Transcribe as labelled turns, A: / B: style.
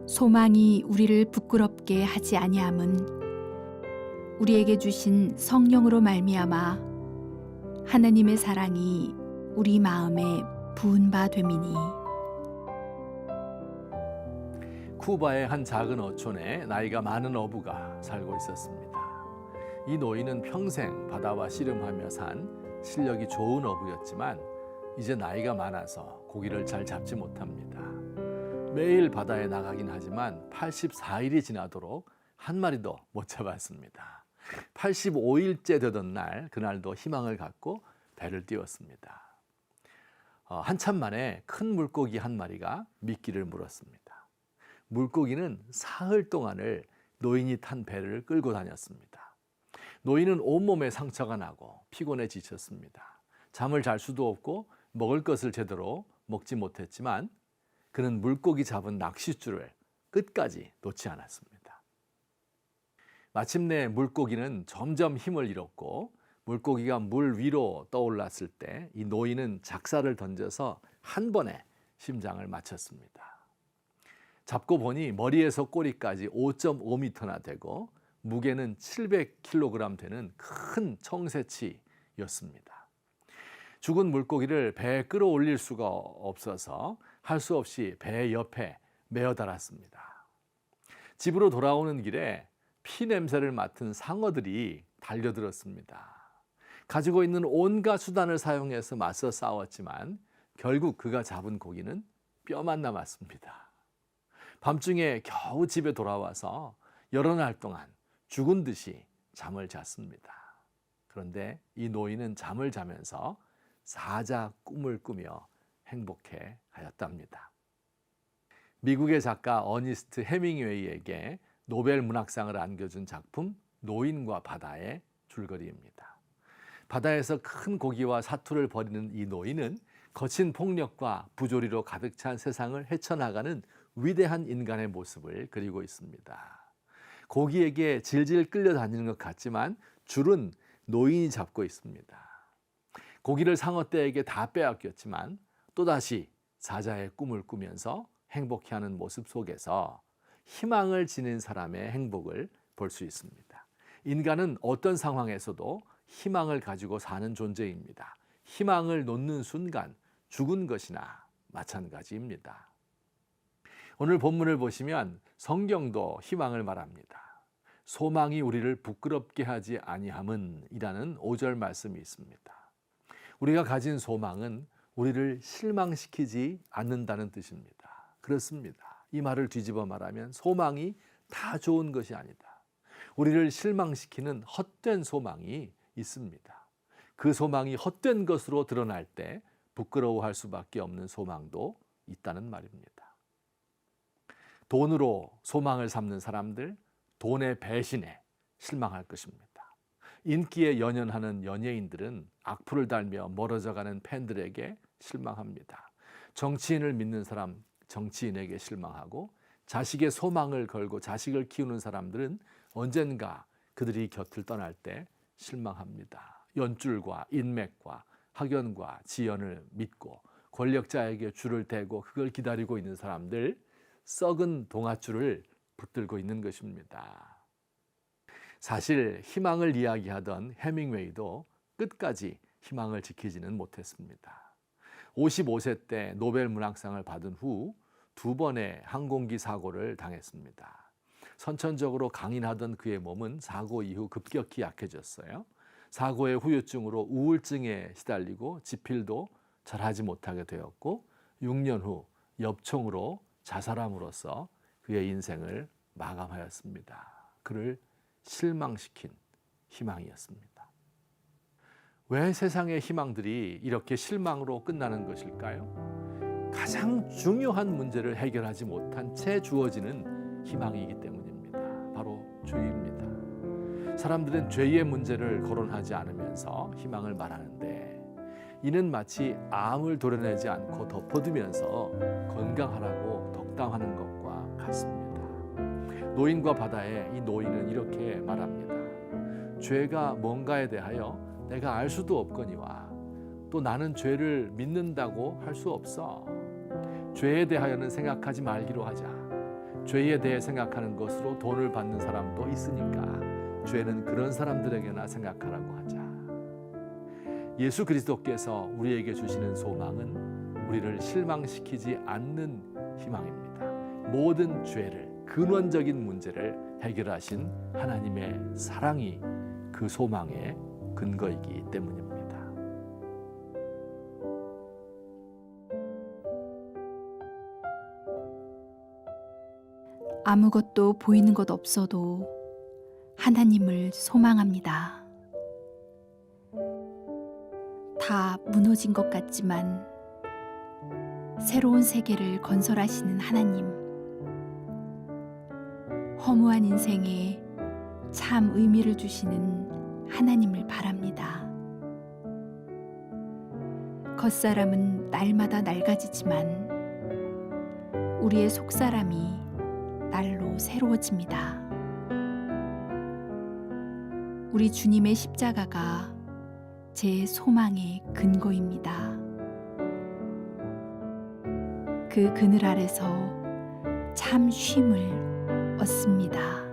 A: 소망이 우리를 부끄럽게 하지 아니함은 우리에게 주신 성령으로 말미암아 하나님의 사랑이 우리 마음에 부은 바 됨이니.
B: 쿠바의 한 작은 어촌에 나이가 많은 어부가 살고 있었습니다. 이 노인은 평생 바다와 씨름하며 산 실력이 좋은 어부였지만 이제 나이가 많아서 고기를 잘 잡지 못합니다. 매일 바다에 나가긴 하지만 84일이 지나도록 한 마리도 못 잡았습니다. 85일째 되던 날, 그날도 희망을 갖고 배를 띄웠습니다. 한참 만에 큰 물고기 한 마리가 미끼를 물었습니다. 물고기는 사흘 동안을 노인이 탄 배를 끌고 다녔습니다. 노인은 온몸에 상처가 나고 피곤해 지쳤습니다. 잠을 잘 수도 없고 먹을 것을 제대로 먹지 못했지만 그는 물고기 잡은 낚싯줄을 끝까지 놓지 않았습니다. 마침내 물고기는 점점 힘을 잃었고 물고기가 물 위로 떠올랐을 때 이 노인은 작사를 던져서 한 번에 심장을 마쳤습니다. 잡고 보니 머리에서 꼬리까지 5.5m나 되고 무게는 700kg 되는 큰 청새치였습니다. 죽은 물고기를 배에 끌어올릴 수가 없어서 할 수 없이 배 옆에 메어 달았습니다. 집으로 돌아오는 길에 피 냄새를 맡은 상어들이 달려들었습니다. 가지고 있는 온갖 수단을 사용해서 맞서 싸웠지만 결국 그가 잡은 고기는 뼈만 남았습니다. 밤중에 겨우 집에 돌아와서 여러 날 동안 죽은 듯이 잠을 잤습니다. 그런데 이 노인은 잠을 자면서 사자 꿈을 꾸며 행복해 하였답니다. 미국의 작가 어니스트 해밍웨이에게 노벨 문학상을 안겨준 작품 노인과 바다의 줄거리입니다. 바다에서 큰 고기와 사투를 벌이는 이 노인은 거친 폭력과 부조리로 가득 찬 세상을 헤쳐나가는 위대한 인간의 모습을 그리고 있습니다. 고기에게 질질 끌려다니는 것 같지만 줄은 노인이 잡고 있습니다. 고기를 상어떼에게 다 빼앗겼지만 또다시 사자의 꿈을 꾸면서 행복해하는 모습 속에서 희망을 지닌 사람의 행복을 볼 수 있습니다. 인간은 어떤 상황에서도 희망을 가지고 사는 존재입니다. 희망을 놓는 순간 죽은 것이나 마찬가지입니다. 오늘 본문을 보시면 성경도 희망을 말합니다. 소망이 우리를 부끄럽게 하지 아니함은 이라는 5절 말씀이 있습니다. 우리가 가진 소망은 우리를 실망시키지 않는다는 뜻입니다. 그렇습니다. 이 말을 뒤집어 말하면 소망이 다 좋은 것이 아니다. 우리를 실망시키는 헛된 소망이 있습니다. 그 소망이 헛된 것으로 드러날 때 부끄러워할 수밖에 없는 소망도 있다는 말입니다. 돈으로 소망을 삼는 사람들, 돈의 배신에 실망할 것입니다. 인기에 연연하는 연예인들은 악플을 달며 멀어져가는 팬들에게 실망합니다. 정치인을 믿는 사람, 정치인에게 실망하고 자식의 소망을 걸고 자식을 키우는 사람들은 언젠가 그들이 곁을 떠날 때 실망합니다. 연줄과 인맥과 학연과 지연을 믿고 권력자에게 줄을 대고 그걸 기다리고 있는 사람들, 썩은 동아줄을 붙들고 있는 것입니다. 사실 희망을 이야기하던 해밍웨이도 끝까지 희망을 지키지는 못했습니다. 55세 때 노벨 문학상을 받은 후 2번의 항공기 사고를 당했습니다. 선천적으로 강인하던 그의 몸은 사고 이후 급격히 약해졌어요. 사고의 후유증으로 우울증에 시달리고 지필도 잘하지 못하게 되었고 6년 후 엽총으로 자살함으로써 그의 인생을 마감하였습니다. 그를 실망시킨 희망이었습니다. 왜 세상의 희망들이 이렇게 실망으로 끝나는 것일까요? 가장 중요한 문제를 해결하지 못한 채 주어지는 희망이기 때문입니다. 바로 죄입니다. 사람들은 죄의 문제를 거론하지 않으면서 희망을 말하는데 이는 마치 암을 도려내지 않고 덮어두면서 건강하라고 덕담하는 것과 같습니다. 노인과 바다에 이 노인은 이렇게 말합니다. 죄가 뭔가에 대하여 내가 알 수도 없거니와 또 나는 죄를 믿는다고 할 수 없어. 죄에 대하여는 생각하지 말기로 하자. 죄에 대해 생각하는 것으로 돈을 받는 사람도 있으니까 죄는 그런 사람들에게나 생각하라고 하자. 예수 그리스도께서 우리에게 주시는 소망은 우리를 실망시키지 않는 희망입니다. 모든 죄를, 근원적인 문제를 해결하신 하나님의 사랑이 그 소망의 근거이기 때문입니다.
A: 아무것도 보이는 것 없어도 하나님을 소망합니다. 다 무너진 것 같지만 새로운 세계를 건설하시는 하나님, 허무한 인생에 참 의미를 주시는 하나님을 바랍니다. 겉사람은 날마다 낡아지지만 우리의 속사람이 날로 새로워집니다. 우리 주님의 십자가가 제 소망의 근거입니다. 그 그늘 아래서 참 쉼을 얻습니다.